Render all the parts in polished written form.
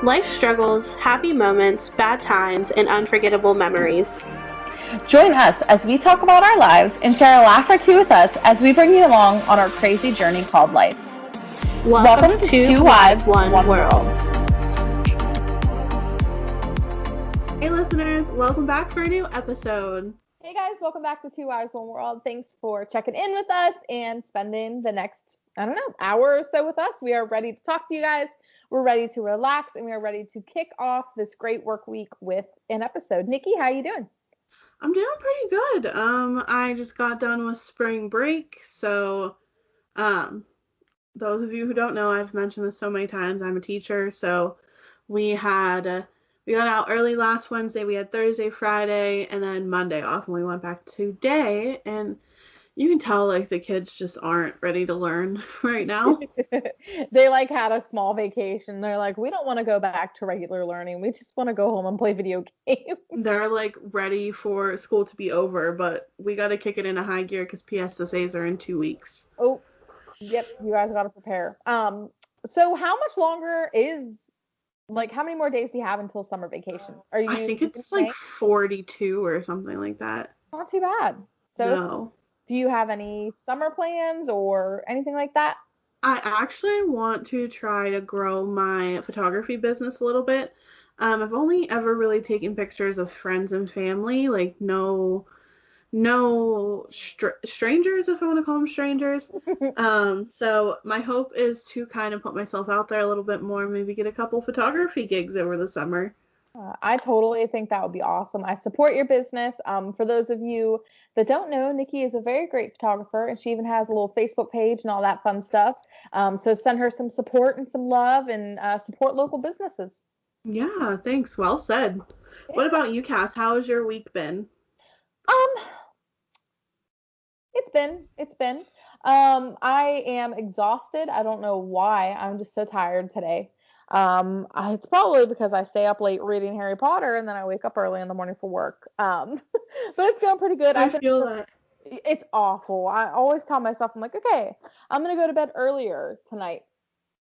Life struggles, happy moments, bad times, and unforgettable memories. Join us as we talk about our lives and share a laugh or two with us as we bring you along on our crazy journey called life. Welcome to Two Wives, One World. Hey listeners, welcome back for a new episode. Hey guys, welcome back to Two Wives, One World. Thanks for checking in with us and spending the next, hour or so with us. We are ready to talk to you guys. We're ready to relax and we are ready to kick off this great work week with an episode. Nikki, how you doing? I'm doing pretty good. I just got done with spring break, so those of you who don't know, I've mentioned this so many times. I'm a teacher, so we got out early last Wednesday. We had Thursday, Friday, and then Monday off, and we went back today. And you can tell like the kids just aren't ready to learn right now. They had a small vacation. They're like, we don't want to go back to regular learning. We just want to go home and play video games. They're like ready for school to be over, but we got to kick it into high gear because PSSAs are in 2 weeks. Oh, yep. You guys got to prepare. So how much longer how many more days do you have until summer vacation? I think it's like 42 or something like that. Not too bad. So no. Do you have any summer plans or anything like that? I actually want to try to grow my photography business a little bit. I've only ever really taken pictures of friends and family, like no strangers, if I want to call them strangers. So my hope is to kind of put myself out there a little bit more, maybe get a couple photography gigs over the summer. I totally think that would be awesome. I support your business. For those of you that don't know, Nikki is a very great photographer, and she even has a little Facebook page and all that fun stuff. So send her some support and some love, and support local businesses. Yeah, thanks. Well said. Yeah. What about you, Cass? How has your week been? It's been. I am exhausted. I don't know why. I'm just so tired today. It's probably because I stay up late reading Harry Potter and then I wake up early in the morning for work. But it's going pretty good. I feel that. It's awful. I always tell myself, I'm like, okay, I'm going to go to bed earlier tonight.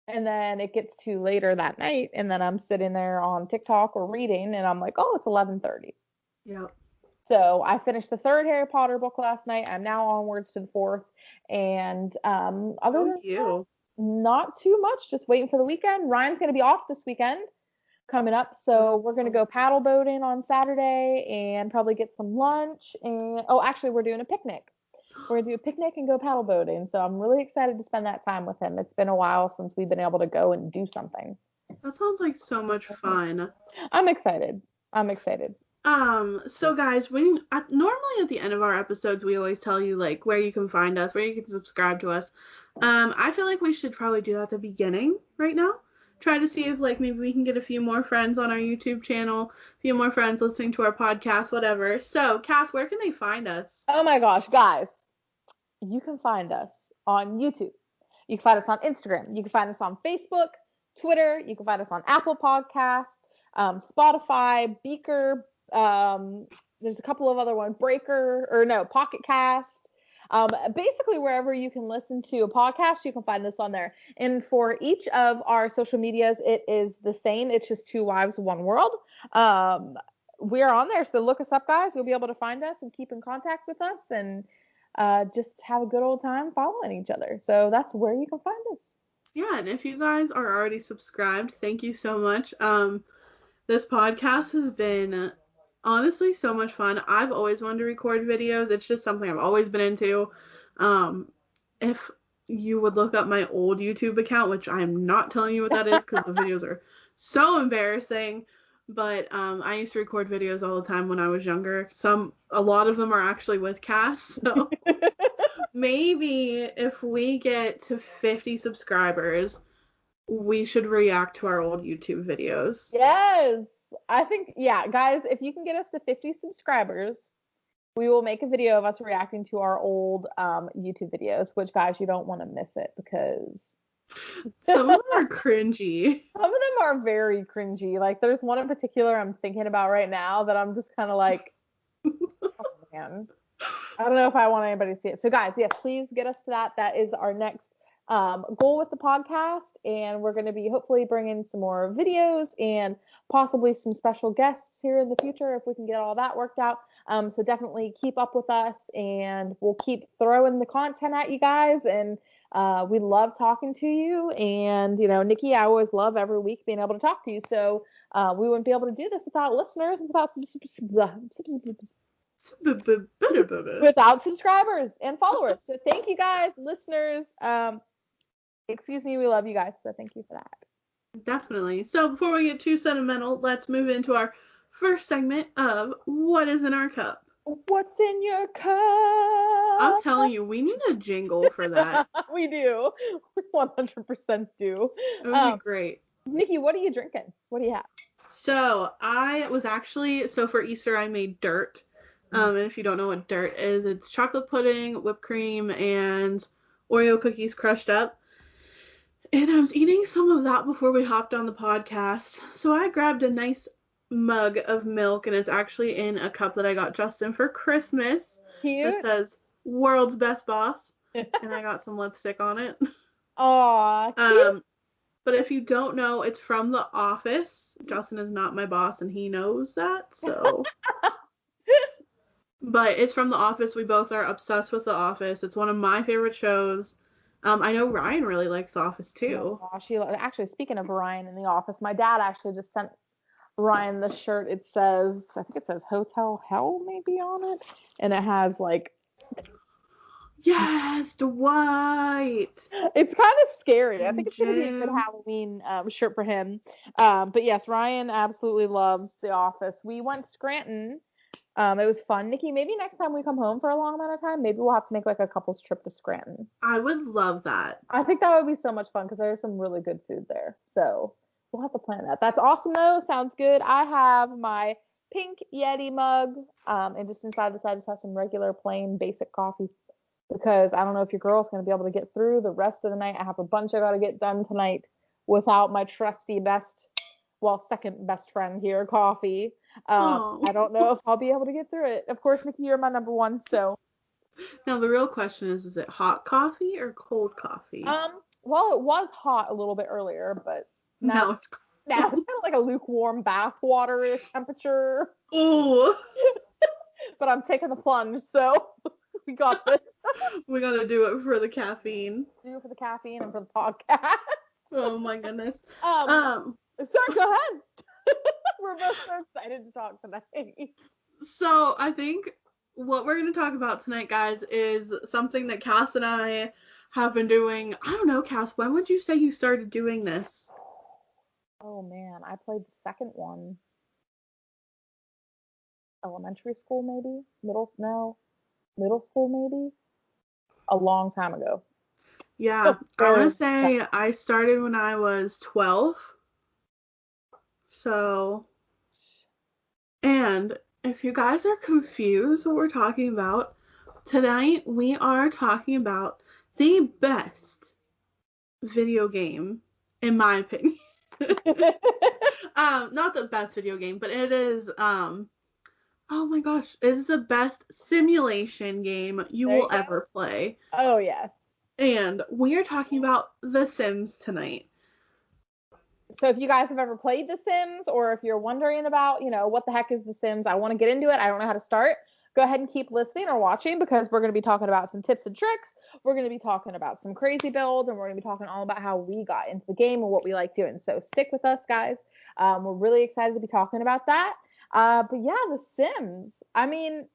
And then it gets to later that night. And then I'm sitting there on TikTok or reading and I'm like, oh, it's 11:30. Yeah. So I finished the third Harry Potter book last night. I'm now onwards to the fourth. And other than that, not too much. Just waiting for the weekend. Ryan's going to be off this weekend coming up. So we're going to go paddle boating on Saturday and probably get some lunch. And actually, we're doing a picnic. We're going to do a picnic and go paddle boating. So I'm really excited to spend that time with him. It's been a while since we've been able to go and do something. That sounds like so much fun. I'm excited. So guys, normally at the end of our episodes, we always tell you like where you can find us, where you can subscribe to us. I feel like we should probably do that at the beginning right now. Try to see if like maybe we can get a few more friends on our YouTube channel, a few more friends listening to our podcast, whatever. So, Cass, where can they find us? Oh my gosh, guys. You can find us on YouTube. You can find us on Instagram. You can find us on Facebook, Twitter. You can find us on Apple Podcasts, Spotify, Beaker. There's a couple of other ones, Pocket Cast. Basically wherever you can listen to a podcast, you can find this on there. And for each of our social medias, it is the same. It's just Two Wives, One World. We're on there, so look us up, guys. You'll be able to find us and keep in contact with us and just have a good old time following each other. So that's where you can find us. Yeah, and if you guys are already subscribed, thank you so much. This podcast has been honestly so much fun. I've always wanted to record videos. It's just something I've always been into. If you would look up my old YouTube account, which I'm not telling you what that is because the videos are so embarrassing, but I used to record videos all the time when I was younger. A lot of them are actually with Cass, so maybe if we get to 50 subscribers, we should react to our old YouTube videos. Yes. I think, yeah, guys, if you can get us to 50 subscribers, we will make a video of us reacting to our old YouTube videos, which, guys, you don't want to miss it because some of them are cringy. Some of them are very cringy. Like, there's one in particular I'm thinking about right now that I'm just kind of like, oh, man. I don't know if I want anybody to see it. So, guys, yes, please get us to that. That is our next goal with the podcast, and we're going to be hopefully bringing some more videos and possibly some special guests here in the future if we can get all that worked out. So definitely keep up with us, and we'll keep throwing the content at you guys. And we love talking to you. And, you know, Nikki, I always love every week being able to talk to you. So we wouldn't be able to do this without listeners and without subscribers and followers. So thank you guys, listeners. Excuse me, we love you guys. So thank you for that. Definitely. So before we get too sentimental, let's move into our first segment of What is in Our Cup? What's in your cup? I'm telling you, we need a jingle for that. We do. We 100% do. It would be great. Nikki, what are you drinking? What do you have? So for Easter I made dirt. And if you don't know what dirt is, it's chocolate pudding, whipped cream, and Oreo cookies crushed up. And I was eating some of that before we hopped on the podcast. So I grabbed a nice mug of milk, and it's actually in a cup that I got Justin for Christmas. Cute. It says World's Best Boss. And I got some lipstick on it. Aw, cute. But if you don't know, it's from The Office. Justin is not my boss, and he knows that, so. But it's from The Office. We both are obsessed with The Office. It's one of my favorite shows. I know Ryan really likes The Office, too. Oh, actually, speaking of Ryan in The Office, my dad actually just sent Ryan the shirt. I think it says Hotel Hell maybe on it. And it has, like... Yes, Dwight. It's kind of scary. I think it's going to be a good Halloween shirt for him. But yes, Ryan absolutely loves The Office. We went to Scranton. It was fun. Nikki, maybe next time we come home for a long amount of time, maybe we'll have to make like a couple's trip to Scranton. I would love that. I think that would be so much fun because there's some really good food there. So we'll have to plan that. That's awesome though. Sounds good. I have my pink Yeti mug. And just inside this, I just have some regular plain basic coffee because I don't know if your girl's going to be able to get through the rest of the night. I have a bunch I got to get done tonight without my trusty second best friend here, coffee. I don't know if I'll be able to get through it. Of course, Nikki, you're my number one, so. Now, the real question is it hot coffee or cold coffee? Well, it was hot a little bit earlier, but now it's cold. Now it's kind of like a lukewarm bath water temperature. Ooh. But I'm taking the plunge, so we got this. We gotta do it for the caffeine. Do it for the caffeine and for the podcast. Oh my goodness. Sorry, go ahead. We're both so excited to talk tonight. So I think what we're going to talk about tonight, guys, is something that Cass and I have been doing. I don't know, Cass, when would you say you started doing this? Oh, man. I played the second one. Elementary school, maybe? Middle school, maybe? A long time ago. Yeah. I want to say I started when I was 12. So, and if you guys are confused what we're talking about, tonight we are talking about the best video game, in my opinion. Not the best video game, but it is, oh my gosh, it is the best simulation game you will ever play. Oh, yes. And we are talking about The Sims tonight. So if you guys have ever played The Sims, or if you're wondering about, what the heck is The Sims, I want to get into it, I don't know how to start, go ahead and keep listening or watching because we're going to be talking about some tips and tricks. We're going to be talking about some crazy builds, and we're going to be talking all about how we got into the game and what we like doing. So stick with us, guys. We're really excited to be talking about that. But yeah, The Sims. I mean,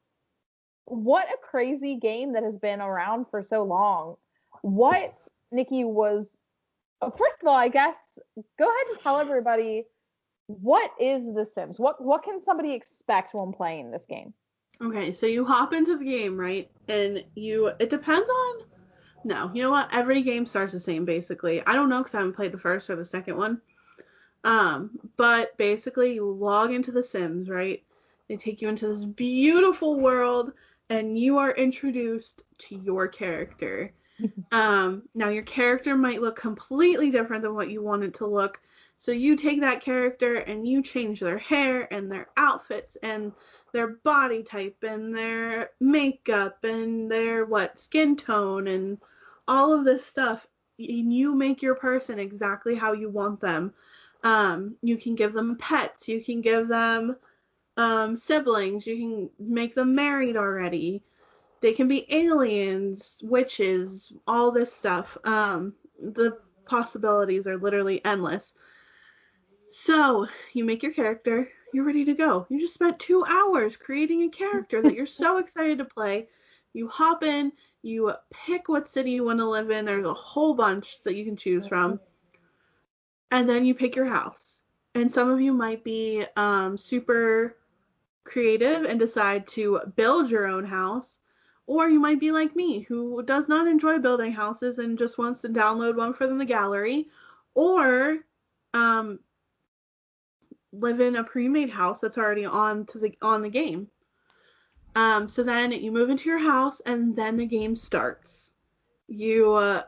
what a crazy game that has been around for so long. What, Nikki, was... First of all, I guess, go ahead and tell everybody, what is The Sims? What can somebody expect when playing this game? Okay, so you hop into the game, right? And it depends on... No, you know what? Every game starts the same, basically. I don't know because I haven't played the first or the second one. But basically, you log into The Sims, right? They take you into this beautiful world, and you are introduced to your character. Now your character might look completely different than what you want it to look. So you take that character and you change their hair and their outfits and their body type and their makeup and their skin tone and all of this stuff. and you make your person exactly how you want them. You can give them pets, you can give them siblings, you can make them married already. They can be aliens, witches, all this stuff. The possibilities are literally endless. So, you make your character, you're ready to go. You just spent 2 hours creating a character that you're so excited to play. You hop in, you pick what city you want to live in. There's a whole bunch that you can choose from. And then you pick your house. And some of you might be super creative and decide to build your own house. Or you might be like me, who does not enjoy building houses and just wants to download one from the gallery. Or um, live in a pre-made house that's already on the game. So then you move into your house, and then the game starts. You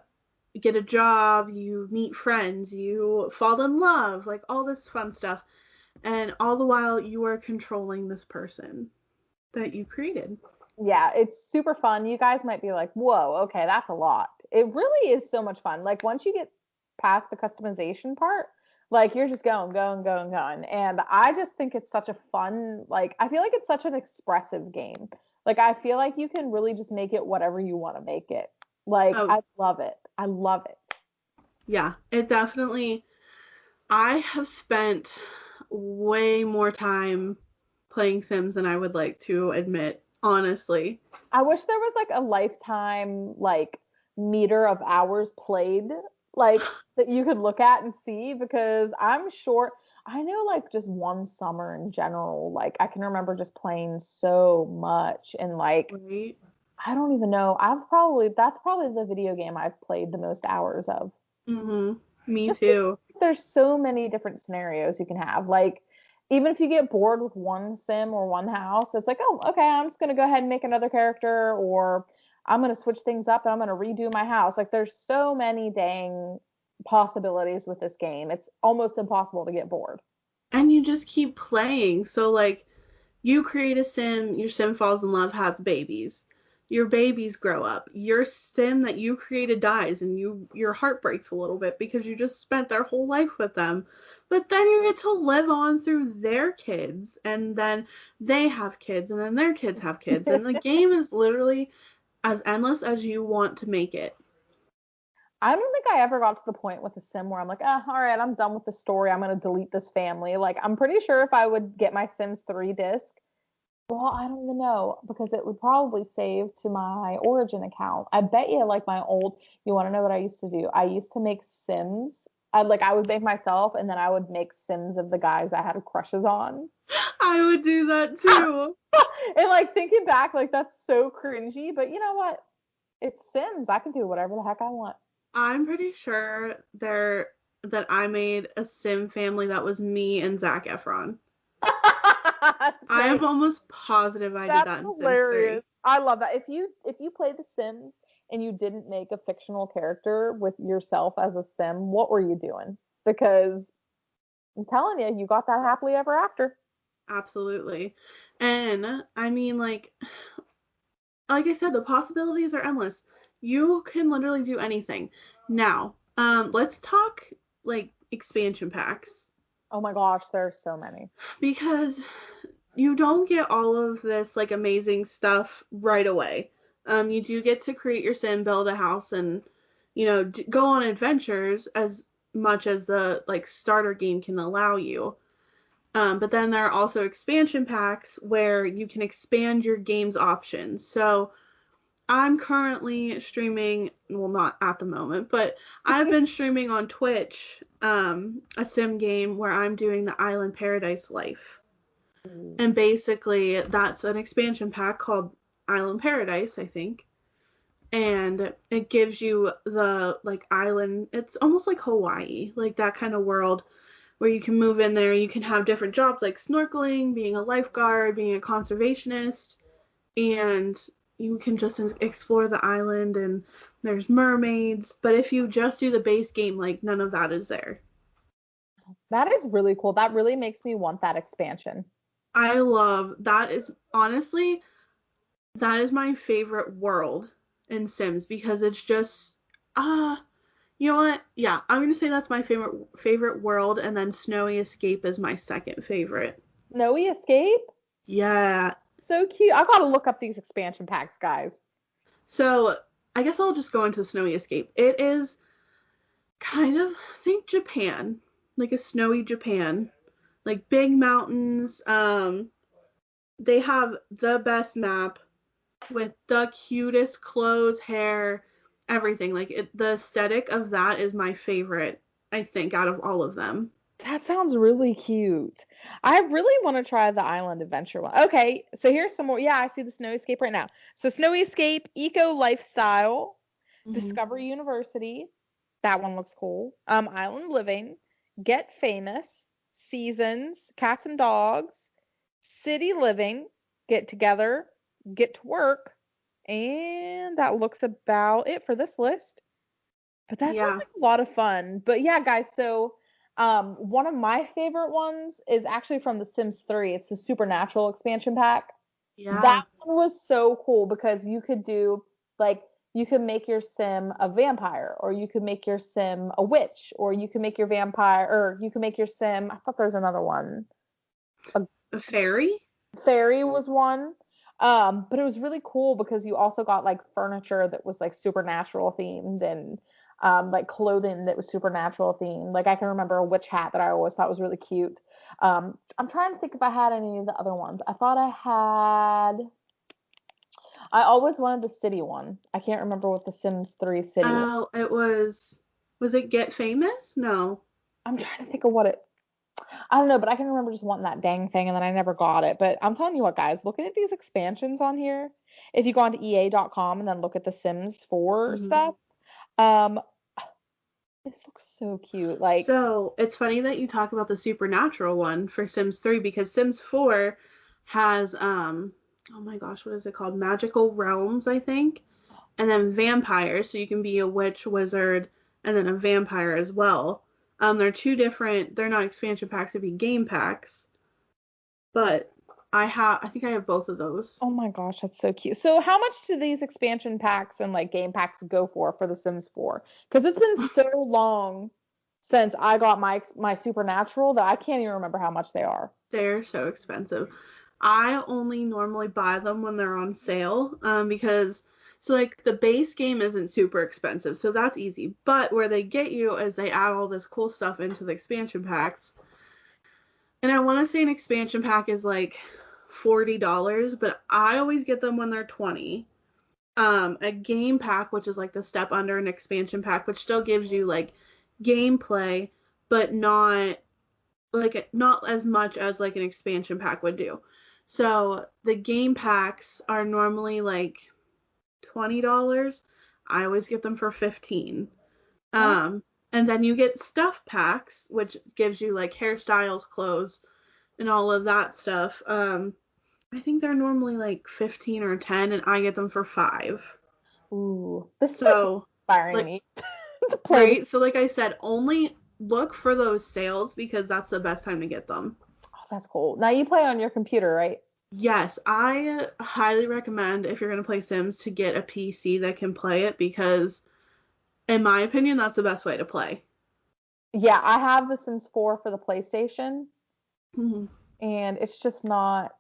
get a job, you meet friends, you fall in love, like all this fun stuff. And all the while you are controlling this person that you created. Yeah, it's super fun. You guys might be like, whoa, okay, that's a lot. It really is so much fun. Like once you get past the customization part, like you're just going, going, going, going. And I just think it's such a fun, like I feel like it's such an expressive game. Like I feel like you can really just make it whatever you want to make it. Like Oh, I love it. I love it. yeah, it definitely. I have spent way more time playing Sims than I would like to admit, honestly. I wish there was like a lifetime like meter of hours played like that you could look at and see because I'm sure I know like just one summer in general like I can remember just playing so much and like Right? I don't even know that's probably the video game I've played the most hours of Mhm. Me just because too. there's so many different scenarios you can have. Like, even if you get bored with one sim or one house, it's like, oh, okay, I'm just gonna go ahead and make another character, or I'm gonna switch things up and I'm gonna redo my house. Like, there's so many dang possibilities with this game. It's almost impossible to get bored. And you just keep playing. So like you create a sim, your sim falls in love, has babies. Your babies grow up. Your sim that you created dies and your heart breaks a little bit because you just spent their whole life with them. But then you get to live on through their kids and then they have kids and then their kids have kids and the game is literally as endless as you want to make it. I don't think I ever got to the point with a sim where I'm like, all right, I'm done with the story. I'm gonna delete this family. Like, I'm pretty sure if I would get my Sims 3 disc, well, I don't even know because it would probably save to my Origin account. I bet you like my old, you want to know what I used to do? I used to make Sims. I would make myself and then I would make Sims of the guys I had crushes on. I would do that too. And like thinking back, like that's so cringy, but you know what? It's Sims. I can do whatever the heck I want. I'm pretty sure that I made a sim family that was me and Zac Efron. That's I am great. almost positive I did That's that in Sims hilarious. 3. I love that. If you play The Sims and you didn't make a fictional character with yourself as a sim, what were you doing? Because I'm telling you, you got that happily ever after. Absolutely. And I mean like I said, the possibilities are endless. You can literally do anything. Now, let's talk like expansion packs Oh my gosh, there's so many. because you don't get all of this like amazing stuff right away. You do get to create your sim, build a house, and go on adventures as much as the like starter game can allow you. But then there are also expansion packs where you can expand your game's options. So I'm currently streaming, well, not at the moment, but I've been streaming on Twitch a sim game where I'm doing the Island Paradise Life. And basically, that's an expansion pack called Island Paradise, I think. And it gives you the like island, it's almost like Hawaii, like that kind of world where you can move in there. You can have different jobs like snorkeling, being a lifeguard, being a conservationist, and you can just explore the island and there's mermaids. But if you just do the base game, like none of that is there. That is really cool. That really makes me want that expansion. I love that is honestly that is my favorite world in Sims because it's just ah You know what? Yeah, I'm gonna say that's my favorite world, and then Snowy Escape is my second favorite. Snowy Escape? Yeah. So cute. I gotta look up these expansion packs, guys. So I guess I'll just go into Snowy Escape. It is kind of think Japan, like a snowy Japan, like big mountains. They have the best map with the cutest clothes, hair, everything. Like the aesthetic of that is my favorite, I think, out of all of them. That sounds really cute. I really want to try the island adventure one. Okay, so here's some more. Yeah, I see the Snowy Escape right now. So Snowy Escape, Eco Lifestyle, Hmm. Discover University. That one looks cool. Island Living, Get Famous, Seasons, Cats and Dogs, City Living, Get Together, Get to Work, and that looks about it for this list. But that sounds Yeah, like a lot of fun. But yeah, guys, so one of my favorite ones is actually from The Sims 3. It's the Supernatural expansion pack. That yeah. one was so cool because you could do like you could make your sim a vampire, or you could make your sim a witch, or you could make your vampire, or you could make your sim, I thought there was another one. A A fairy? fairy was one. But it was really cool because you also got like furniture that was like supernatural themed, and like clothing that was supernatural themed. Like I can remember a witch hat that I always thought was really cute. I'm trying to think if I had any of the other ones. I thought I always wanted the city one. I can't remember what the Sims 3 city was. Oh, was it Get Famous? No. I'm trying to think of what it I don't know, but I can remember just wanting that dang thing and then I never got it. But I'm telling you what, guys, looking at these expansions on here, if you go onto EA.com and then look at the Sims 4 Hmm. stuff, um, this looks so cute. Like, So it's funny that you talk about the supernatural one for Sims 3 because Sims 4 has oh my gosh, what is it called? Magical realms, I think. And then vampires, so you can be a witch, wizard, and then a vampire as well. They're two different, they're not expansion packs, it'd be game packs. But I think I have both of those. oh my gosh, that's so cute. So, how much do these expansion packs and like game packs go for The Sims 4? Because it's been so long since I got my Supernatural that I can't even remember how much they are. They're so expensive. I only normally buy them when they're on sale, because so like the base game isn't super expensive, so that's easy. But where they get you is they add all this cool stuff into the expansion packs. And I want to say an expansion pack is like $40, but I always get them when they're 20. A game pack, which is like the step under an expansion pack, which still gives you like gameplay, but not as much as like an expansion pack would do. So the game packs are normally like $20. I always get them for 15. Oh, And then you get stuff packs, which gives you like hairstyles, clothes, and all of that stuff. I think they're normally like 15 or 10, and I get them for 5. ooh, this is like So inspiring like me to play this. right. So like I said, only look for those sales because that's the best time to get them. Oh, that's cool. Now you play on your computer, right? Yes, I highly recommend if you're going to play Sims to get a PC that can play it because, in my opinion, that's the best way to play. Yeah, I have The Sims 4 for the PlayStation, Hmm. and it's just not.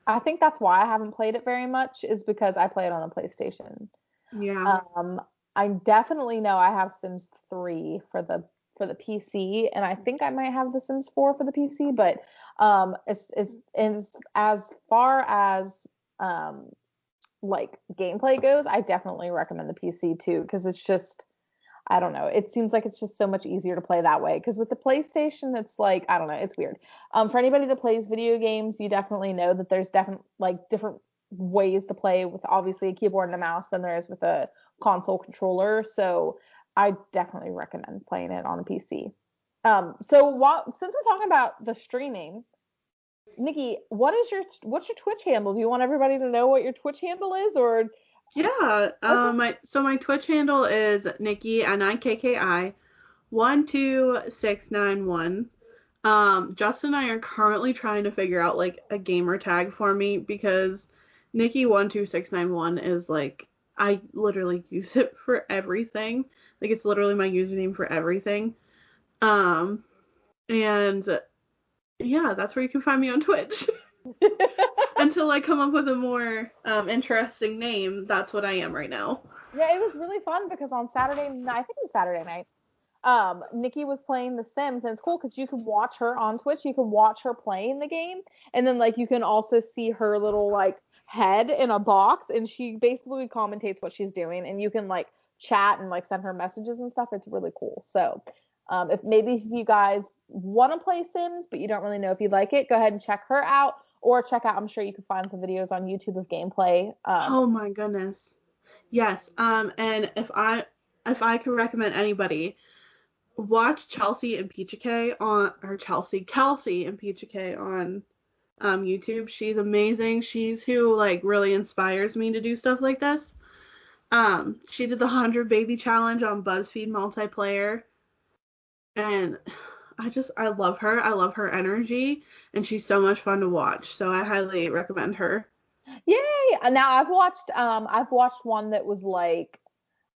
I think that's why I haven't played it very much, is because I play it on the PlayStation. Yeah. Um, I definitely know I have Sims 3 for the PC, and I think I might have The Sims 4 for the PC. But as far as like gameplay goes, I definitely recommend the PC too, because it's just I don't know. It seems like it's just so much easier to play that way. Because with the PlayStation, it's like I don't know. It's weird. For anybody that plays video games, you definitely know that there's definitely like different ways to play with obviously a keyboard and a mouse than there is with a console controller. So I definitely recommend playing it on a PC. Since we're talking about the streaming, Nikki, what's your Twitch handle? Do you want everybody to know what your Twitch handle is, or Yeah. okay? My Twitch handle is Nikki NIKKI 12691. Justin and I are currently trying to figure out like a gamer tag for me because Nikki 12691 is like I literally use it for everything. Like, it's literally my username for everything. Um, and yeah, that's where you can find me on Twitch. Until I come up with a more interesting name, that's what I am right now. Yeah, it was really fun because on Saturday night, I think it was Saturday night, Nikki was playing The Sims, and it's cool because you can watch her on Twitch. You can watch her playing the game, and then like you can also see her little like head in a box, and she basically commentates what she's doing, and you can like chat and like send her messages and stuff. It's really cool. So, if you guys want to play Sims but you don't really know if you like it, go ahead and check her out, or check out. I'm sure you can find some videos on YouTube of gameplay. Oh my goodness. Yes. And if I could recommend anybody, watch Chelsea and Peachake Kelsey and Peachake on YouTube. She's amazing. She's who like really inspires me to do stuff like this. She did the 100 baby challenge on BuzzFeed multiplayer, and I love her. I love her energy, and she's so much fun to watch. So I highly recommend her. Yay! Now I've watched one that was like,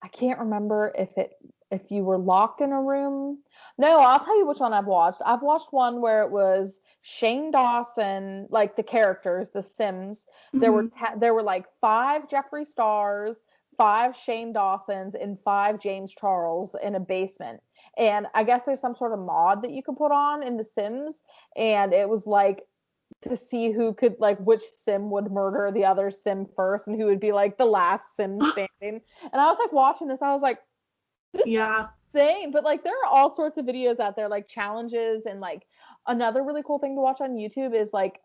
I can't remember if you were locked in a room. No, I'll tell you which one I've watched. I've watched one where it was Shane Dawson, like the characters, the Sims. Mm-hmm. There were like 5 Jeffree Stars, 5 Shane Dawsons, and 5 James Charles in a basement. And I guess there's some sort of mod that you can put on in The Sims, and it was like to see who could like which sim would murder the other sim first and who would be like the last sim standing. And I was like watching this, I was like, this is Yeah. insane. But like there are all sorts of videos out there, like challenges, and like another really cool thing to watch on YouTube is like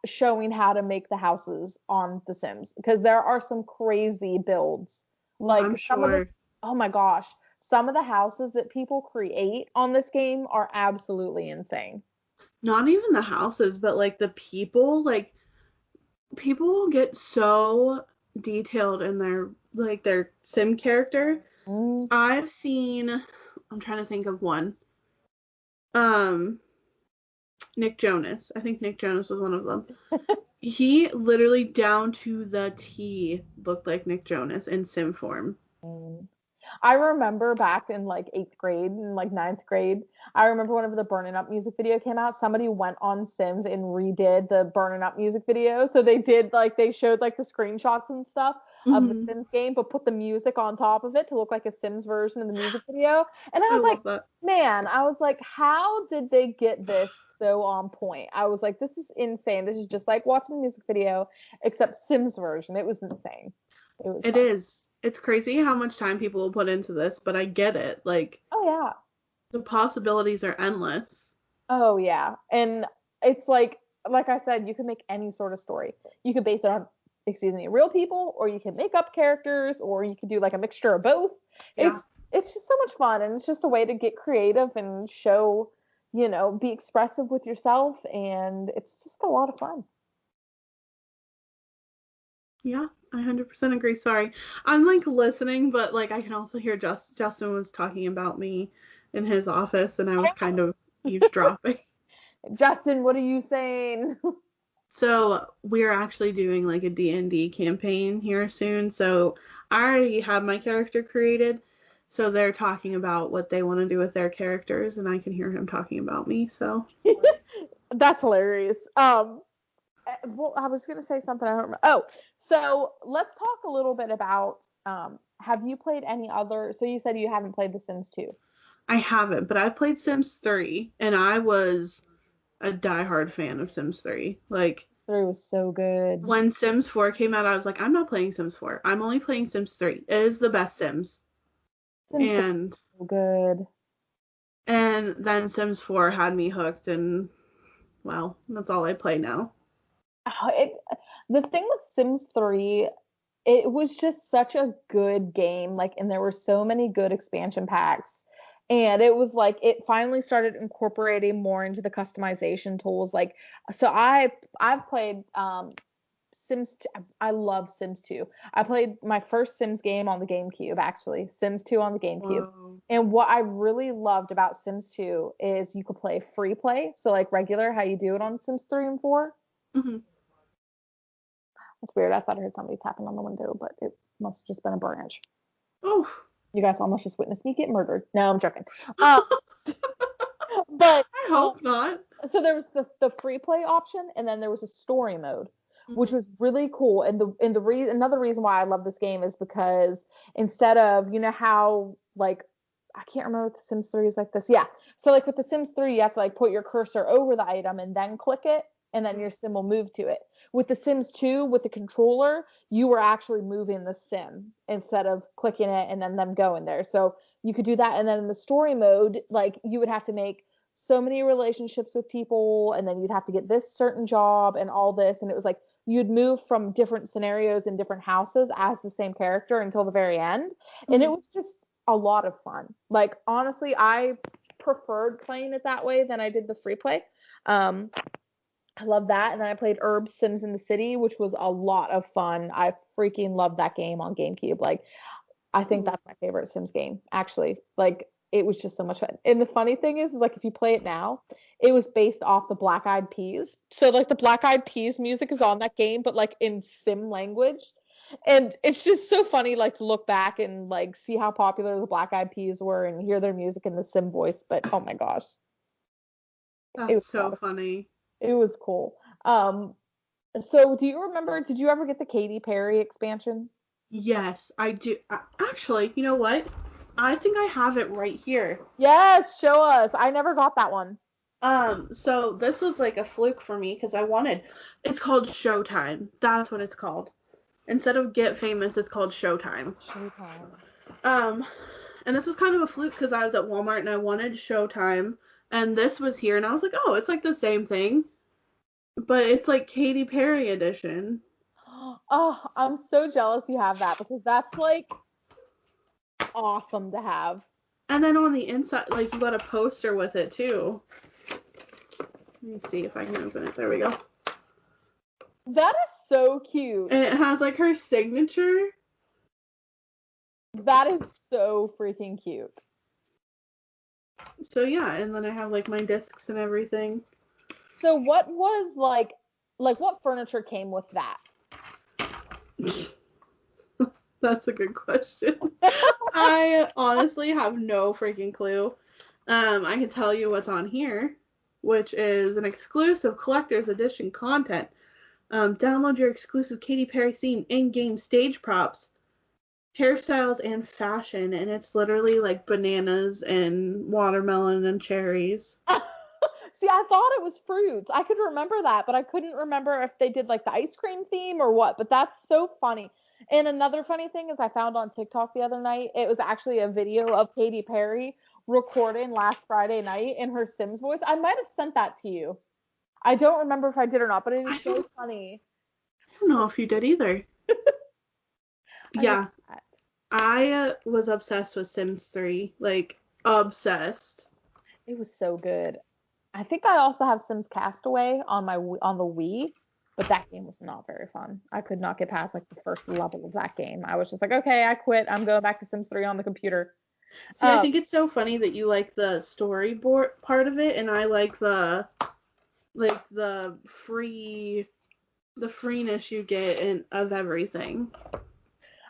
showing how to make the houses on The Sims, because there are some crazy builds. Like I'm some of the, sure. oh my gosh, some of the houses that people create on this game are absolutely insane. Not even the houses, but like the people, like people get so detailed in their sim character. Mm. I'm trying to think of one. Um Nick Jonas. I think Nick Jonas was one of them. He literally down to the T looked like Nick Jonas in sim form. Mm. I remember back in like 8th grade and like 9th grade, I remember whenever the Burning Up music video came out, somebody went on Sims and redid the Burning Up music video. So they showed like the screenshots and stuff of the Hmm. Sims game, but put the music on top of it to look like a Sims version of the music video. And I I was like, love that. man, I was like, how did they get this so on point? I was like, this is insane. This is just like watching the music video, except Sims version. It was insane. It was It fun. is. It's crazy how much time people will put into this, but I get it. Like Oh yeah. the possibilities are endless. Oh yeah. And it's like I said, you can make any sort of story. You could base it on, excuse me, real people, or you can make up characters, or you could do like a mixture of both. It's Yeah. it's just so much fun, and it's just a way to get creative and show, be expressive with yourself, and it's just a lot of fun. Yeah, I 100% agree. Sorry. I'm like listening, but like I can also hear Justin was talking about me in his office and I was kind of eavesdropping. Justin, what are you saying? So, we're actually doing like a D&D campaign here soon. So, I already have my character created. So, they're talking about what they want to do with their characters and I can hear him talking about me. So, That's hilarious. Well, I was gonna say something. I don't remember. Oh, so let's talk a little bit about. Have you played any other? So you said you haven't played The Sims 2. I haven't, but I've played Sims 3 and I was a diehard fan of Sims 3. Like, 3 was so good. when Sims 4 came out, I was like, I'm not playing Sims 4. I'm only playing Sims 3. It is the best Sims. Sims 3 And was so good. then Sims 4 had me hooked and well, that's all I play now. It, the thing with Sims 3, it was just such a good game. Like, and there were so many good expansion packs. And it was like it finally started incorporating more into the customization tools. Like, so I've played Sims. I love Sims 2. I played my first Sims game on the GameCube, actually. Sims 2 on the GameCube. Whoa. And what I really loved about Sims 2 is you could play free play, so like regular, how you do it on Sims 3 and 4. Hmm. That's weird. I thought I heard somebody tapping on the window, but Must have just been a branch. Oh. You guys almost just witnessed me get murdered. No, I'm joking. But I hope not. so there was the free play option, and then there was a story mode, which Mhm. was really cool. And another reason why I love this game is because instead of, you know how, like, I can't remember if The Sims 3 is like this. Yeah. So like with The Sims 3, you have to like put your cursor over the item and then click it, and then your sim will move to it. With The Sims 2, with the controller, you were actually moving the sim instead of clicking it and then them going there. So you could do that. And then in the story mode, like, you would have to make so many relationships with people, and then you'd have to get this certain job and all this. And it was like you'd move from different scenarios in different houses as the same character until the very end. And it Mhm. was just a lot of fun. Like, honestly, I preferred playing it that way than I did the free play. I love that. And then I played Herb Sims in the City, which was a lot of fun. I freaking loved that game on GameCube. Like, I think Ooh. that's my favorite Sims game, actually. Like, it was just so much fun. And the funny thing is like, if you play it now, it was based off the Black Eyed Peas. So like the Black Eyed Peas music is on that game, but like in Sim language. And it's just so funny, like, to look back and like see how popular the Black Eyed Peas were and hear their music in the Sim voice. But oh my gosh, it was That's a lot so of, funny. it was cool. Um, so do you remember? Did you ever get the Katy Perry expansion? Yes, I do. Actually, you know what? I think I have it right here. Yes, show us. I never got that one. So this was like a fluke for me because it's called Showtime. That's what it's called. Instead of Get Famous, it's called Showtime. Showtime. Um, and this was kind of a fluke because I was at Walmart and I wanted Showtime, and this was here, and I was like, oh, it's like the same thing, but it's like Katy Perry edition. Oh, I'm so jealous you have that because that's like awesome to have. And then on the inside, like you got a poster with it too. Let me see if I can open it. There we go. That is so cute. And it has like her signature. That is so freaking cute. So yeah, and then I have like my discs and everything. So what was like what furniture came with that? That's a good question. I honestly have no freaking clue. I can tell you what's on here, which is an exclusive collector's edition content. Download your exclusive Katy Perry theme in-game stage props, hairstyles, and fashion, and it's literally like bananas and watermelon and cherries. See, I thought it was fruits. I could remember that, but I couldn't remember if they did like the ice cream theme or what. But that's so funny. And another funny thing is I found on TikTok the other night, it was actually a video of Katy Perry recording last Friday night in her Sims voice. I might have sent that to you. I don't remember if I did or not, but it is I so don't, funny. I don't know if you did either. I love Yeah, that. I was obsessed with Sims 3, like obsessed. It was so good. I think I also have Sims Castaway on on the Wii, but that game was not very fun. I could not get past like the first level of that game. I was just like, okay, I quit. I'm going back to Sims 3 on the computer. See, I Um, think it's so funny that you like the storyboard part of it, and I like the freeness you get of everything.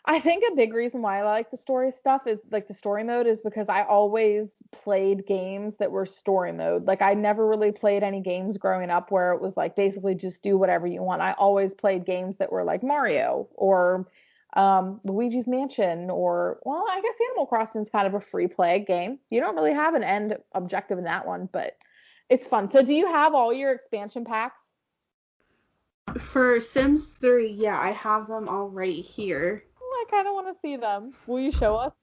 I think a big reason why I like the story stuff is like the story mode is because I always played games that were story mode. Like, I never really played any games growing up where it was like basically just do whatever you want. I always played games that were like Mario or Luigi's Mansion, or, well, I guess Animal Crossing is kind of a free play game. You don't really have an end objective in that one, but it's fun. So do you have all your expansion packs? For Sims 3, yeah, I have them all right here. Oh, I kind of want to see them. Will you show us?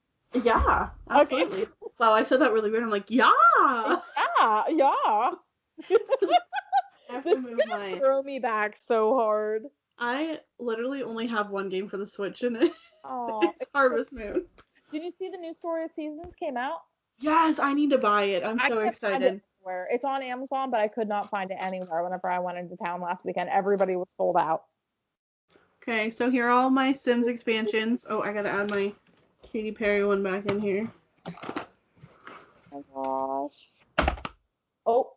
Yeah, Okay. absolutely. Wow, I said that really weird. I'm like, yeah. I Yeah, yeah. have This to is move gonna my. throw me back so hard. I literally only have one game for the Switch in it. Oh, It's Harvest Moon. did you see the new Story of Seasons came out? Yes, I need to buy it. I'm I so can't find it excited. anywhere. It's on Amazon, but I could not find it anywhere whenever I went into town last weekend. Everybody was sold out. Okay, so here are all my Sims expansions. Oh, I gotta add my Katy Perry one back in here. Oh my gosh. Oh.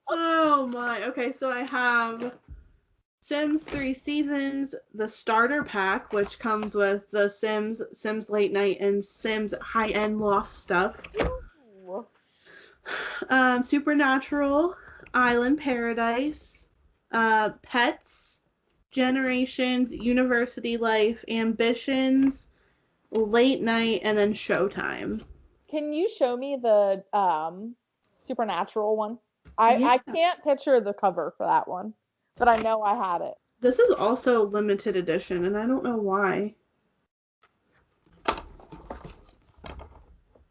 Oh my. Okay, so I have Sims 3 Seasons, the starter pack, which comes with the Sims, Sims Late Night, and Sims high-end loft stuff. Ooh. Supernatural, Island Paradise, Pets, Generations, University Life, Ambitions, Late Night, and then Showtime. Can you show me the Supernatural one? Yeah. I can't picture the cover for that one, but I know I had it. This is also limited edition, and I don't know why.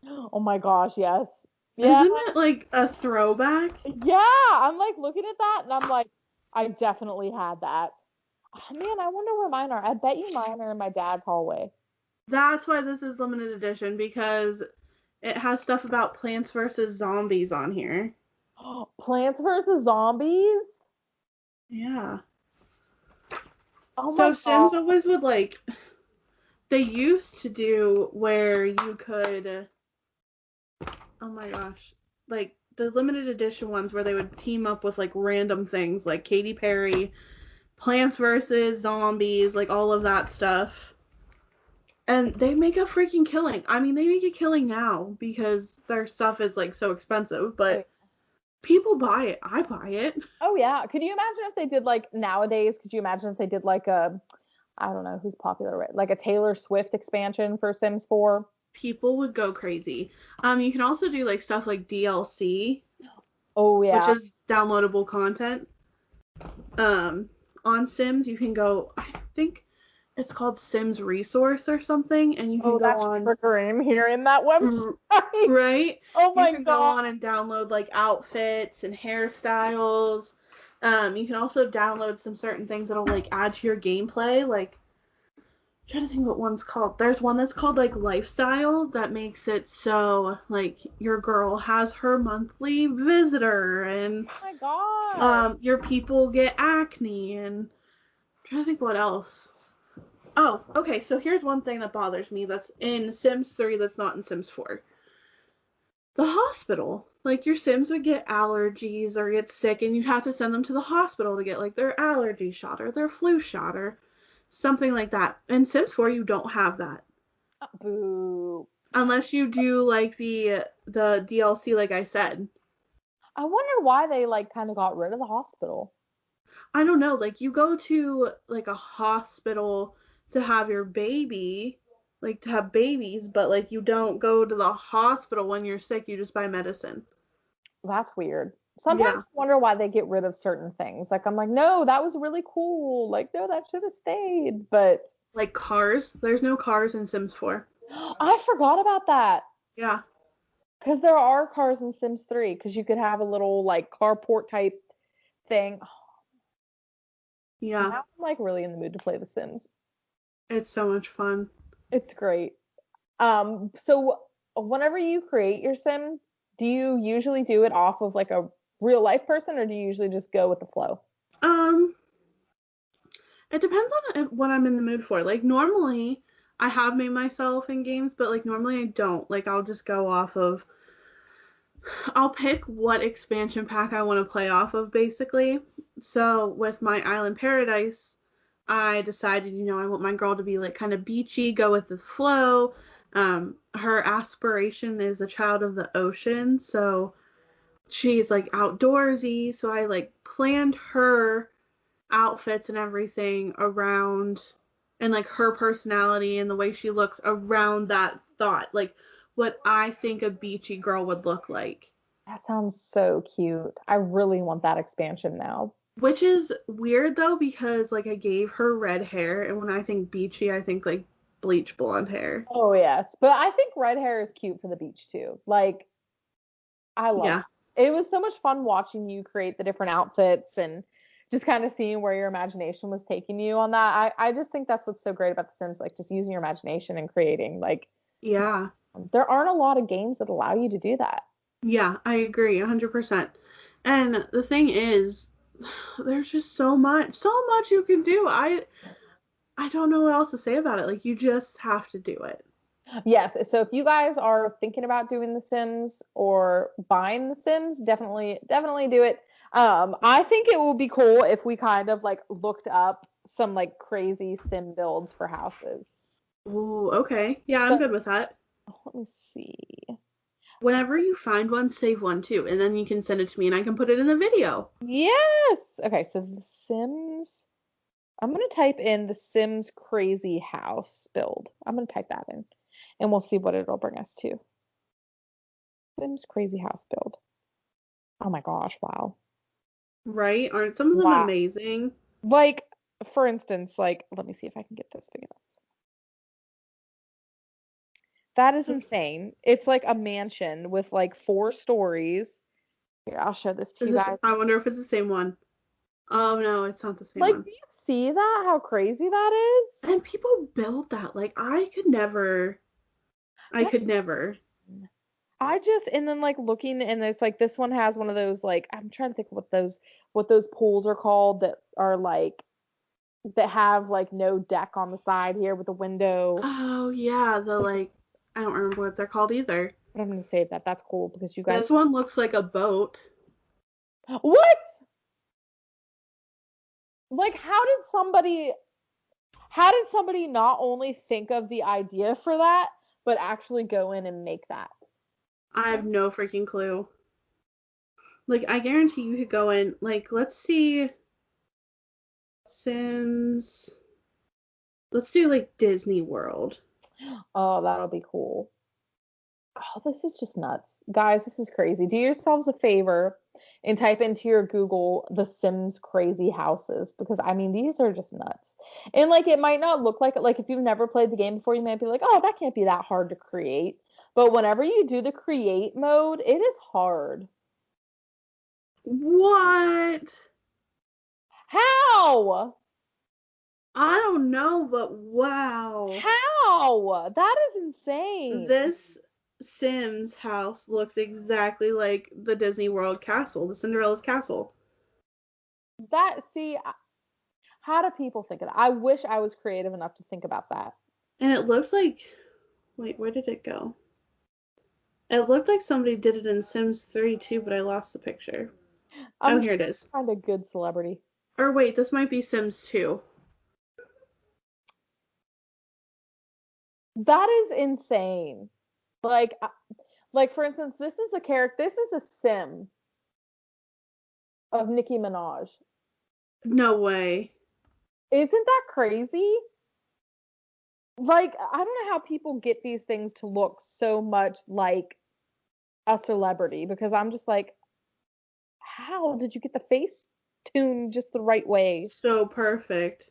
Oh my gosh, yes. Yeah. Isn't it like a throwback? Yeah, I'm like looking at that and I'm like, I definitely had that. Oh, man, I wonder where mine are. I bet you mine are in my dad's hallway. That's why this is limited edition, because it has stuff about Plants vs. Zombies on here. Plants vs. Zombies? Yeah. Oh So my Sims god. always would like, they used to do where you could, oh my gosh, like the limited edition ones where they would team up with like random things like Katy Perry, Plants vs. Zombies, like all of that stuff. And they make a freaking killing. I mean, they make a killing now because their stuff is like so expensive, but people buy it. I buy it. Oh yeah. Could you imagine if they did like nowadays, could you imagine if they did like a, I don't know who's popular, right? Like a Taylor Swift expansion for Sims 4? People would go crazy. You can also do like stuff like DLC, Oh which yeah. is downloadable content. On Sims, you can go, I think it's called Sims Resource or something, and you can Oh, go that's on, triggering hearing that website. right? Oh You my can go god. on and download like outfits and hairstyles. You can also download some certain things that'll like add to your gameplay. Like, I'm trying to think what one's called. There's one that's called like Lifestyle that makes it so like your girl has her monthly visitor, and Oh my god. your people get acne, and I'm trying to think what else. Oh, okay, so here's one thing that bothers me that's in Sims 3 that's not in Sims 4. The hospital. Like, your Sims would get allergies or get sick, and you'd have to send them to the hospital to get, like, their allergy shot or their flu shot or something like that. In Sims 4, you don't have that. Boo. Unless you do, like, the DLC, like I said. I wonder why they like kind of got rid of the hospital. I don't know, like, you go to, like, a hospital to have your baby, like, to have babies, but, like, you don't go to the hospital when you're sick, you just buy medicine. That's weird. Sometimes Yeah. I wonder why they get rid of certain things. Like I'm like, no, that was really cool. Like, no, that should have stayed. But Like cars. There's no cars in Sims 4. I forgot about that. Yeah. Because there are cars in Sims 3, because you could have a little like carport type thing. Yeah. Now I'm like really in the mood to play The Sims. It's so much fun. It's great. So whenever you create your sim, do you usually do it off of like a real life person, or do you usually just go with the flow? Um, it depends on what I'm in the mood for. Like, normally I have made myself in games, but like normally I don't. Like, I'll just go off of, I'll pick what expansion pack I want to play off of, basically. So with my Island Paradise, I decided, I want my girl to be like kind of beachy, go with the flow. Her aspiration is a child of the ocean, so she's like outdoorsy. So I like planned her outfits and everything around, and like her personality and the way she looks around that thought, like what I think a beachy girl would look like. That sounds so cute. I really want that expansion now. Which is weird though, because like I gave her red hair, and when I think beachy, I think like bleach blonde hair. Oh yes, but I think red hair is cute for the beach too. Like I love Yeah. it. It was so much fun watching you create the different outfits and just kind of seeing where your imagination was taking you on that. I just think that's what's so great about The Sims, like just using your imagination and creating. Like Yeah. there aren't a lot of games that allow you to do that. Yeah, I agree 100%. And the thing is, there's just so much you can do. I don't know what else to say about it. Like, you just have to do it. Yes, so if you guys are thinking about doing The Sims or buying The Sims, definitely do it. I think it would be cool if we kind of like looked up some like crazy sim builds for houses. Ooh, okay. Yeah, I'm So good with that. let me see. Whenever you find one, save one too, and then you can send it to me and I can put it in the video. Yes. Okay, so The Sims. I'm gonna type in The Sims crazy house build. I'm gonna type that in, and we'll see what it'll bring us to. Sims crazy house build. Oh my gosh! Wow. Right? Aren't some of them Wow. amazing? Like, for instance, like, let me see if I can get this big enough. That is insane. It's like a mansion with like 4 stories. Here, I'll show this to Is you it, guys. I wonder if it's the same one. Oh no, it's not the same Like, one. do you see that? How crazy that is? And people build that. Like I could never. I That's could never. I just and then like looking and there's like this one has one of those like I'm trying to think what those pools are called that are like that have like no deck on the side here with a window. Oh yeah, the like I don't remember what they're called either. I'm gonna save that. That's cool because you guys. This one looks like a boat. What? Like how did somebody not only think of the idea for that, but actually go in and make that? I have no freaking clue. Like I guarantee you could go in. Like let's see Sims. Let's do like Disney World. Oh, that'll be cool. Oh, this is just nuts. Guys, this is crazy. Do yourselves a favor and type into your Google The Sims crazy houses because I mean these are just nuts. And like it might not look like if you've never played the game before, you might be like, "Oh, that can't be that hard to create." But whenever you do the create mode, it is hard. What? How? I don't know, but wow. How? That is insane. This Sims house looks exactly like the Disney World castle, the Cinderella's castle. How do people think of that? I wish I was creative enough to think about that. And it looks like, wait, where did it go? It looked like somebody did it in Sims 3 too, but I lost the picture. Oh, I'm here it is. trying to find a good celebrity. Or wait, this might be Sims 2. That is insane. Like, like for instance, this is a character. This is a sim of Nicki Minaj. No way. Isn't that crazy? Like, I don't know how people get these things to look so much like a celebrity because I'm just like, how did you get the face tuned just the right way? So perfect.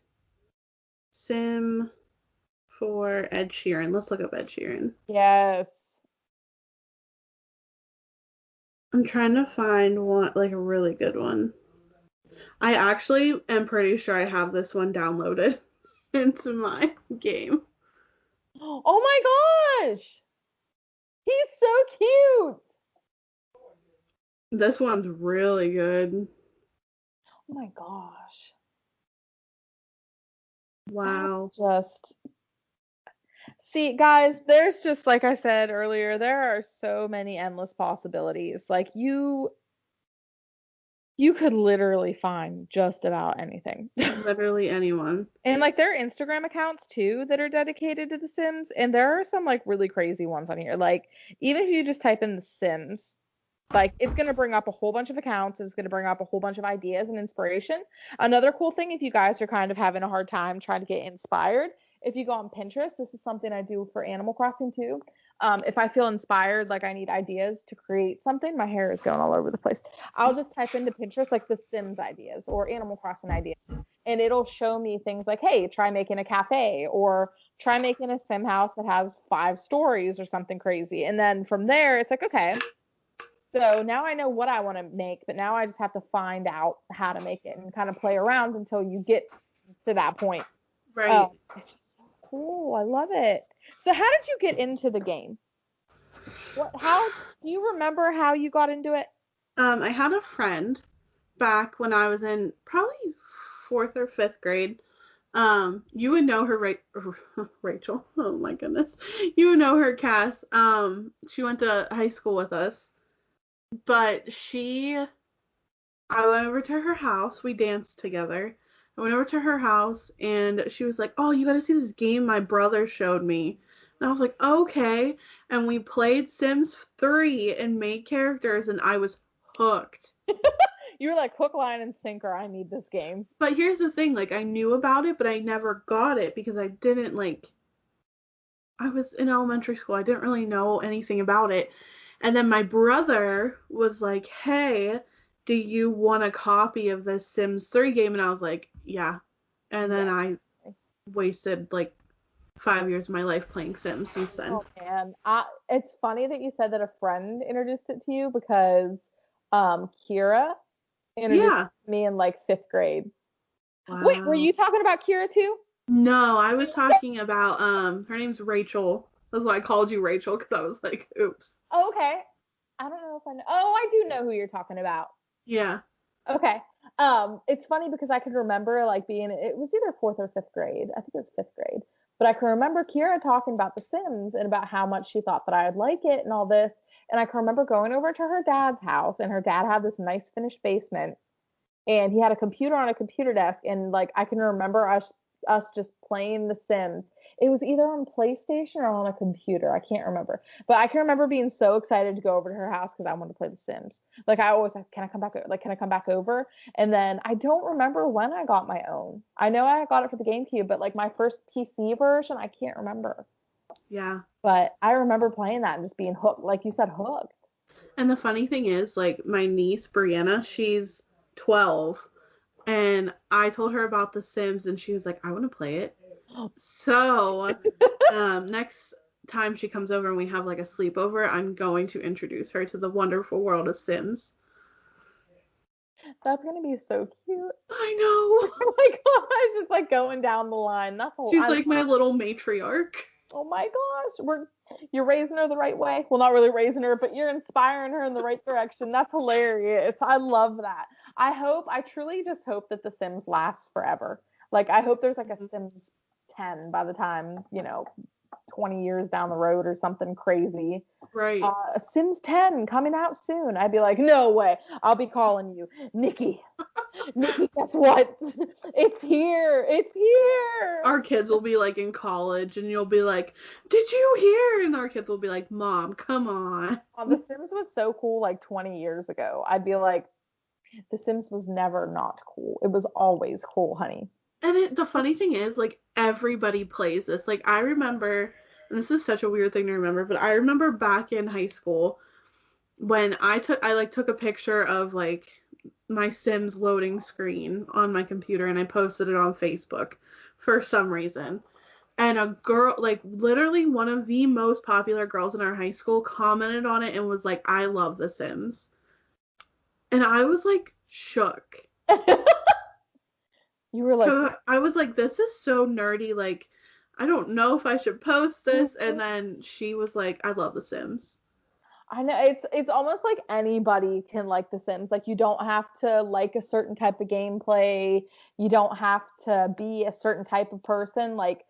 Sim for Ed Sheeran. Let's look up Ed Sheeran. Yes. I'm trying to find one, like a really good one. I actually am pretty sure I have this one downloaded into my game. Oh my gosh. He's so cute. This one's really good. Oh my gosh. Wow. That's just See, guys, there's just like I said earlier, there are so many endless possibilities. Like you could literally find just about anything. Literally anyone. And like there are Instagram accounts too that are dedicated to The Sims, and there are some like really crazy ones on here. Like even if you just type in The Sims, like it's going to bring up a whole bunch of accounts, it's going to bring up a whole bunch of ideas and inspiration. Another cool thing if you guys are kind of having a hard time trying to get inspired, if you go on Pinterest, this is something I do for Animal Crossing too. If I feel inspired, like I need ideas to create something, my hair is going all over the place. I'll just type into Pinterest like The Sims ideas or Animal Crossing ideas, and it'll show me things like, hey, try making a cafe or try making a sim house that has 5 stories or something crazy. And then from there, it's like, okay, so now I know what I want to make, but now I just have to find out how to make it and kind of play around until you get to that point. Right. Oh, it's just so cool. I love it. So how did you get into the game? How do you remember how you got into it? I had a friend back when I was in probably 4th or 5th grade. You would know her, Rachel. Oh my goodness. You would know her, Cass. She went to high school with us, but she I went over to her house. We danced together. I went over to her house and she was like, "Oh, you got to see this game my brother showed me." And I was like, "Okay." And we played Sims 3 and made characters and I was hooked. You were like hook, line, and sinker. I need this game. But here's the thing, like I knew about it, but I never got it because I didn't like I was in elementary school. I didn't really know anything about it. And then my brother was like, "Hey, do you want a copy of this Sims 3 game?" And I was like, "Yeah." And then Yeah. I wasted like 5 years of my life playing Sims since then. Oh man, it's funny that you said that a friend introduced it to you because Kira introduced Yeah. it to me in like 5th grade. Wait, were Wow. you talking about Kira too? No, I was talking about her name's Rachel. That's why I called you Rachel because I was like, "Oops." Oh, okay. I don't know if I know. Oh, I do know who you're talking about. Yeah. Okay. It's funny because I could remember like being it was either 4th or 5th grade. I think it was 5th grade. But I can remember Kira talking about The Sims and about how much she thought that I would like it and all this. And I can remember going over to her dad's house and her dad had this nice finished basement and he had a computer on a computer desk and like I can remember us just playing The Sims. It was either on PlayStation or on a computer. I can't remember. But I can remember being so excited to go over to her house because I wanted to play The Sims. Like I always like, can I come back? Like, can I come back over? And then I don't remember when I got my own. I know I got it for the GameCube, but like my first PC version, I can't remember. Yeah. But I remember playing that and just being hooked, like you said, hooked. And the funny thing is, like, my niece, Brianna, she's 12. And I told her about The Sims, and she was like, "I want to play it." So, next time she comes over and we have like a sleepover, I'm going to introduce her to the wonderful world of Sims. That's gonna be so cute. I know. Oh my gosh, it's like going down the line. That's all. She's like my little matriarch. Oh my gosh, you're raising her the right way. Well, not really raising her, but you're inspiring her in the right direction. That's hilarious. I love that. I truly just hope that The Sims lasts forever. Like, I hope there's like a Sims 10 by the time, 20 years down the road or something crazy. Right. Sims 10 coming out soon. I'd be like, no way. I'll be calling you, Nikki. Nikki, guess what? It's here. It's here. Our kids will be like in college and you'll be like, "Did you hear?" And our kids will be like, "Mom, come on." The Sims was so cool like 20 years ago. I'd be like, The Sims was never not cool. It was always cool, honey. And the funny thing is, like, everybody plays this. Like, I remember, and this is such a weird thing to remember, but I remember back in high school when I took a picture of like my Sims loading screen on my computer and I posted it on Facebook for some reason. And a girl, like literally one of the most popular girls in our high school, commented on it and was like, "I love The Sims." And I was like shook. You were like, I was like, "This is so nerdy. Like, I don't know if I should post this." And then she was like, "I love The Sims." I know it's almost like anybody can like The Sims. Like you don't have to like a certain type of gameplay. You don't have to be a certain type of person. Like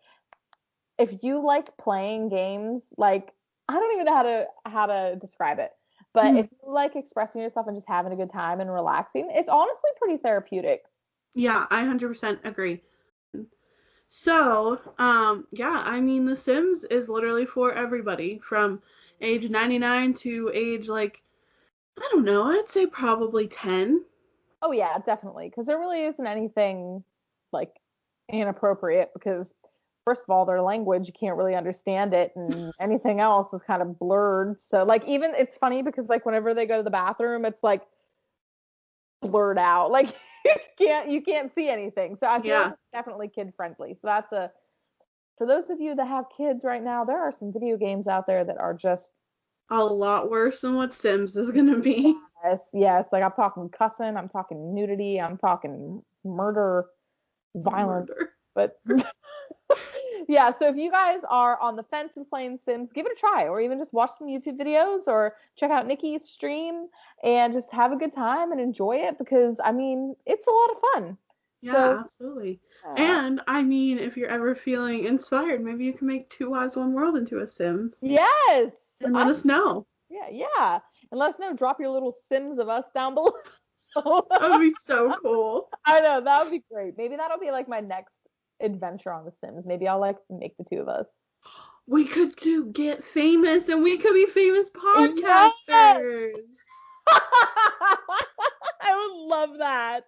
if you like playing games, like I don't even know how to describe it. But if you like expressing yourself and just having a good time and relaxing, it's honestly pretty therapeutic. Yeah, I 100% agree. So, yeah, I mean, The Sims is literally for everybody from age 99 to age like, I don't know, I'd say probably 10. Oh yeah, definitely. Because there really isn't anything like inappropriate because first of all, their language, you can't really understand it, and anything else is kind of blurred. So like even it's funny because like whenever they go to the bathroom, it's like blurred out. Like you can't see anything. So I feel like Yeah, it's definitely kid friendly. So that's a for those of you that have kids right now, there are some video games out there that are just a lot worse than what Sims is gonna be. yes. Like I'm talking cussing, I'm talking nudity, I'm talking murder, violence. Murder. But yeah, so if you guys are on the fence and playing Sims, give it a try, or even just watch some YouTube videos, or check out Nikki's stream and just have a good time and enjoy it because I mean it's a lot of fun. So Yeah, absolutely. uh, And I mean, if you're ever feeling inspired, maybe you can make Two Wives One World into a Sims yes, and let us know. yeah, and let us know. Drop your little Sims of us down below. That would be so cool. I know, that would be great. Maybe that'll be like my next adventure on The Sims. Maybe I'll like make the two of us. We could get famous and we could be famous Yes! podcasters. I would love that.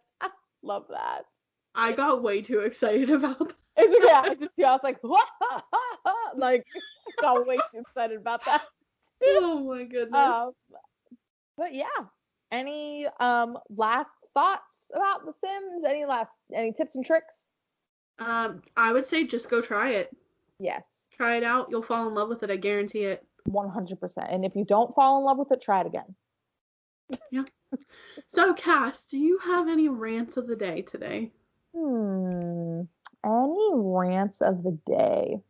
Love that. I got way too excited about that. It's okay. I was like, like, got way too excited about that. Oh my goodness. But yeah, any last thoughts about The Sims? Any tips and tricks? I would say just go try it. Yes. Try it out. You'll fall in love with it. I guarantee it. 100%. And if you don't fall in love with it, try it again. Yeah. So, Cass, do you have any rants of the day today? Any rants of the day?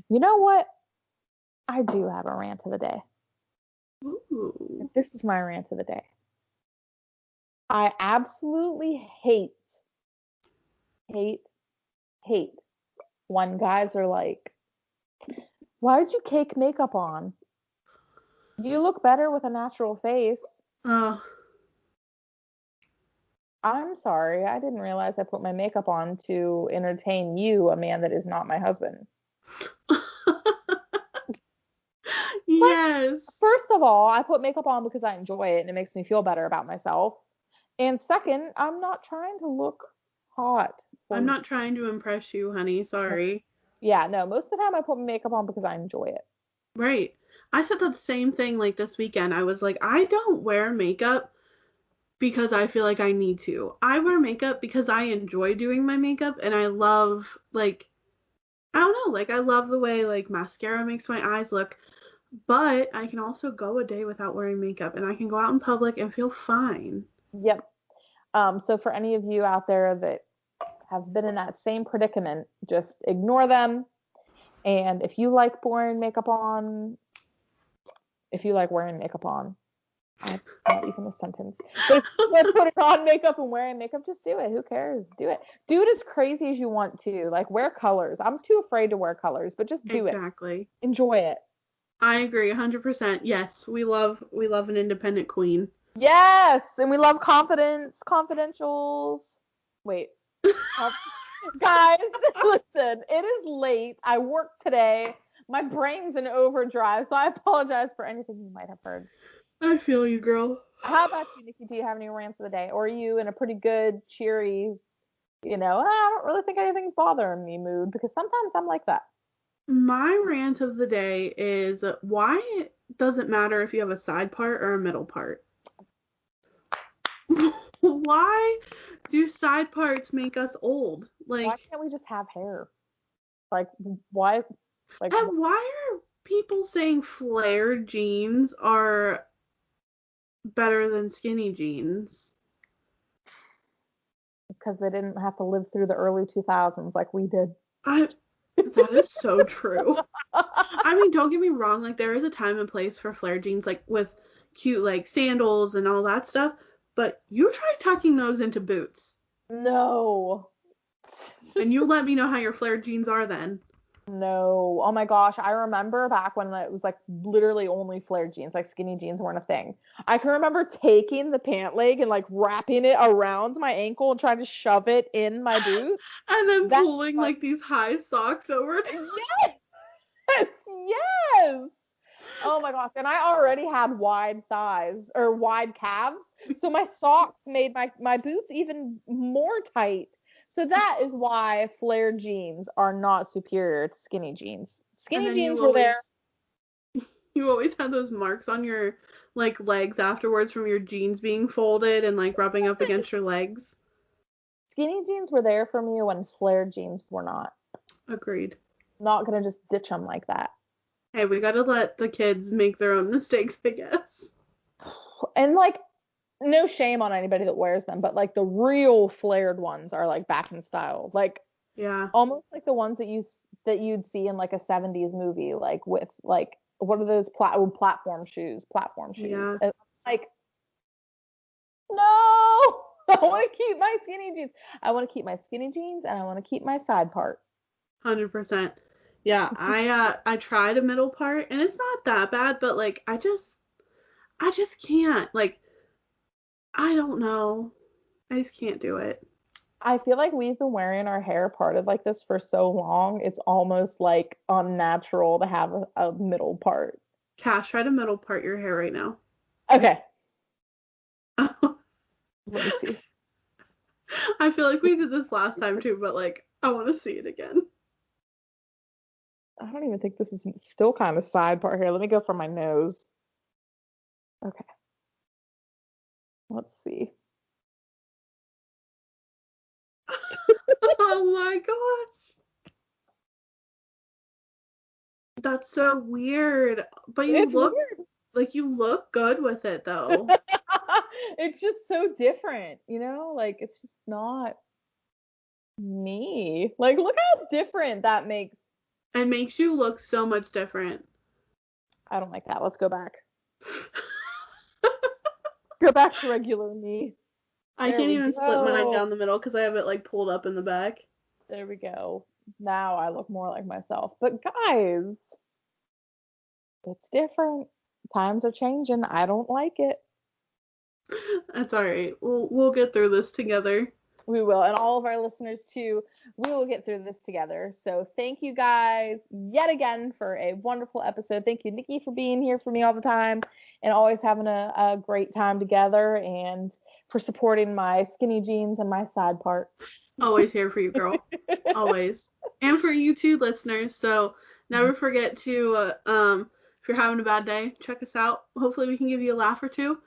You know what? I do have a rant of the day. Ooh. This is my rant of the day. I absolutely hate when guys are like, why'd you cake makeup on? You look better with a natural face. Oh. I'm sorry. I didn't realize I put my makeup on to entertain you, a man that is not my husband. Yes. First of all, I put makeup on because I enjoy it and it makes me feel better about myself. And second, I'm not trying to look hot. I'm not trying to impress you, honey. Sorry. Yeah, no, most of the time I put makeup on because I enjoy it. Right. I said that same thing like this weekend. I was like, I don't wear makeup because I feel like I need to. I wear makeup because I enjoy doing my makeup and I love, like, I don't know, like, I love the way, like, mascara makes my eyes look. But I can also go a day without wearing makeup and I can go out in public and feel fine. Yep. So for any of you out there that have been in that same predicament, just ignore them. And if you like wearing makeup on, I'm not even a sentence. But if you like putting on makeup and wearing makeup, just do it. Who cares? Do it. Do it as crazy as you want to. Like, wear colors. I'm too afraid to wear colors, but just do it. Exactly. Enjoy it. I agree 100%. Yes, we love an independent queen. Yes, and we love confidentials. Wait. Guys, listen, it is late. I worked today. My brain's in overdrive, so I apologize for anything you might have heard. I feel you, girl. How about you, Nikki? Do you have any rants of the day? Or are you in a pretty good, cheery, I don't really think anything's bothering me mood? Because sometimes I'm like that. My rant of the day is, why does it matter if you have a side part or a middle part? Why do side parts make us old? Like, why can't we just have hair? Like, why? Like, and why are people saying flared jeans are better than skinny jeans? Because they didn't have to live through the early 2000s like we did. That is so true. I mean, don't get me wrong, like, there is a time and place for flared jeans, like, with cute, like, sandals and all that stuff, but you try tucking those into boots. No. And you let me know how your flared jeans are then. No. Oh my gosh. I remember back when it was like literally only flared jeans, like skinny jeans weren't a thing. I can remember taking the pant leg and like wrapping it around my ankle and trying to shove it in my boot. And then pulling like these high socks over it. Yes. Yes. Oh my gosh. And I already had wide thighs or wide calves. So my socks made my boots even more tight. So that is why flared jeans are not superior to skinny jeans. Skinny jeans were there. You always had those marks on your like legs afterwards from your jeans being folded and like rubbing up against your legs. Skinny jeans were there for me when flared jeans were not. Agreed. Not gonna just ditch them like that. Hey, we gotta let the kids make their own mistakes, I guess. And like, no shame on anybody that wears them, but like the real flared ones are like back in style, like almost like the ones that you'd see in like a 70s movie, like with like what are those platform shoes? Yeah. And like, no, I want to keep my skinny jeans. I want to keep my skinny jeans and I want to keep my side part. 100%. Yeah, I tried a middle part and it's not that bad, but like I just can't. Like, I don't know. I just can't do it. I feel like we've been wearing our hair parted like this for so long, it's almost like unnatural to have a middle part. Cash, try to middle part your hair right now. Okay, let me see. I feel like we did this last time too, but like I want to see it again. I don't even think this is still kind of side part here. Let me go for my nose. Okay, let's see. Oh my gosh. That's so weird. But It's weird. you look good with it though. It's just so different, you know? Like it's just not me. Like look how different that makes. It makes you look so much different. I don't like that. Let's go back. Go back to regular me. I There can't we even split mine go. down the middle because I have it like pulled up in the back. There we go. Now I look more like myself. But guys, it's different. Times are changing. I don't like it. That's all right. We'll get through this together. We will. And all of our listeners too, we will get through this together. So thank you guys yet again for a wonderful episode. Thank you, Nikki, for being here for me all the time and always having a great time together and for supporting my skinny jeans and my side part. Always here for you, girl. Always. And for you too, listeners. So never forget to, if you're having a bad day, check us out. Hopefully we can give you a laugh or two.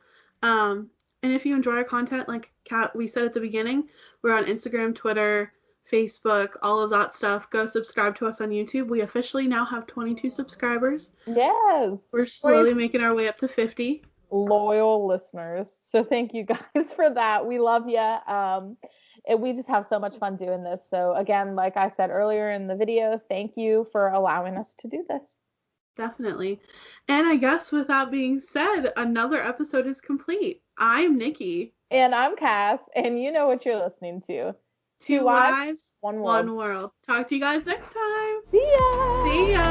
And if you enjoy our content, like we said at the beginning, we're on Instagram, Twitter, Facebook, all of that stuff. Go subscribe to us on YouTube. We officially now have 22 subscribers. Yes. We're slowly making our way up to 50. Loyal listeners. So thank you guys for that. We love you. And we just have so much fun doing this. So again, like I said earlier in the video, thank you for allowing us to do this. Definitely. And I guess with that being said, another episode is complete. I'm Nikki. And I'm Cass, and you know what you're listening to. Two wives, one world. one world. Talk to you guys next time. See ya! See ya!